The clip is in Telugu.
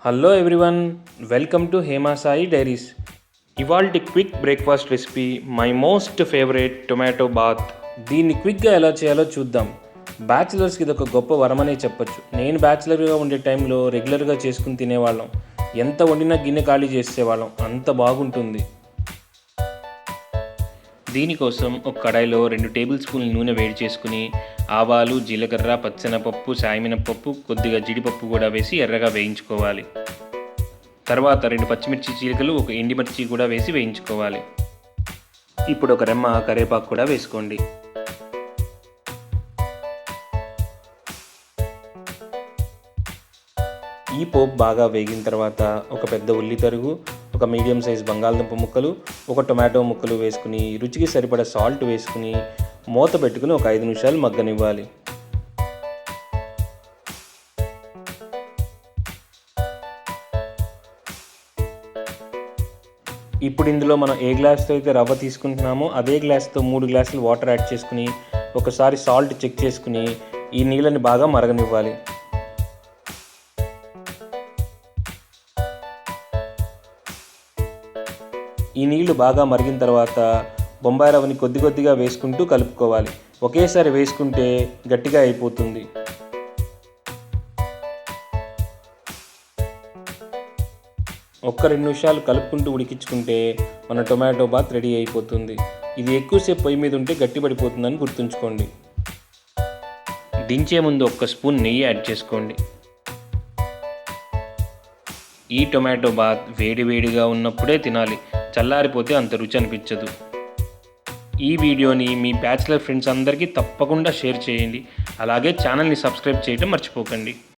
Hello everyone, welcome to Hema Sai diaries. ఇవాల్టి quick breakfast recipe my most favourite tomato bath. దీన్ని క్విక్గా ఎలా చేయాలో చూద్దాం. బ్యాచిలర్స్కి ఇది ఒక గొప్ప వరమనే చెప్పొచ్చు. నేను బ్యాచిలర్గా ఉండే టైంలో రెగ్యులర్గా చేసుకుని తినేవాళ్ళం. ఎంత వండినా గిన్నె ఖాళీ చేసేవాళ్ళం, అంత బాగుంటుంది. దీనికోసం ఒక కడాయిలో 2 టేబుల్ స్పూన్ల నూనె వేడి చేసుకుని ఆవాలు, జీలకర్ర, పచ్చెనపప్పు, సాయమినపప్పు, కొద్దిగా జీడిపప్పు కూడా వేసి ఎర్రగా వేయించుకోవాలి. తర్వాత 2 పచ్చిమిర్చి చీలికలు, 1 ఎండిమిర్చి కూడా వేసి వేయించుకోవాలి. ఇప్పుడు ఒక రెమ్మ కరివేపాకు కూడా వేసుకోండి. ఈ పోపు బాగా వేగిన తర్వాత ఒక పెద్ద ఉల్లి తరుగు, ఒక మీడియం సైజ్ బంగాళదుంప ముక్కలు, ఒక టొమాటో ముక్కలు వేసుకుని రుచికి సరిపడా సాల్ట్ వేసుకుని మూత పెట్టుకుని ఒక 5 నిమిషాలు మగ్గనివ్వాలి. ఇప్పుడు ఇందులో మనం ఏ గ్లాస్తో అయితే రవ్వ తీసుకుంటున్నామో అదే గ్లాస్తో 3 గ్లాసులు వాటర్ యాడ్ చేసుకుని ఒకసారి సాల్ట్ చెక్ చేసుకుని ఈ నీళ్ళని బాగా మరగనివ్వాలి. ఈ నీళ్లు బాగా మరిగిన తర్వాత బొంబాయి రవ్వని కొద్ది కొద్దిగా వేసుకుంటూ కలుపుకోవాలి. ఒకేసారి వేసుకుంటే గట్టిగా అయిపోతుంది. ఒక్క 2 నిమిషాలు కలుపుకుంటూ ఉడికించుకుంటే మన టొమాటో బాత్ రెడీ అయిపోతుంది. ఇది ఎక్కువసేపు పొయ్యి మీద ఉంటే గట్టిపడిపోతుందని గుర్తుంచుకోండి. దించే ముందు 1 స్పూన్ నెయ్యి యాడ్ చేసుకోండి. ఈ టొమాటో బాత్ వేడివేడిగా ఉన్నప్పుడే తినాలి, చల్లారిపోతే అంత రుచి అనిపించదు. ఈ వీడియోని మీ బ్యాచిలర్ ఫ్రెండ్స్ అందరికీ తప్పకుండా షేర్ చేయండి. అలాగే ఛానల్ని సబ్స్క్రైబ్ చేయడం మర్చిపోకండి.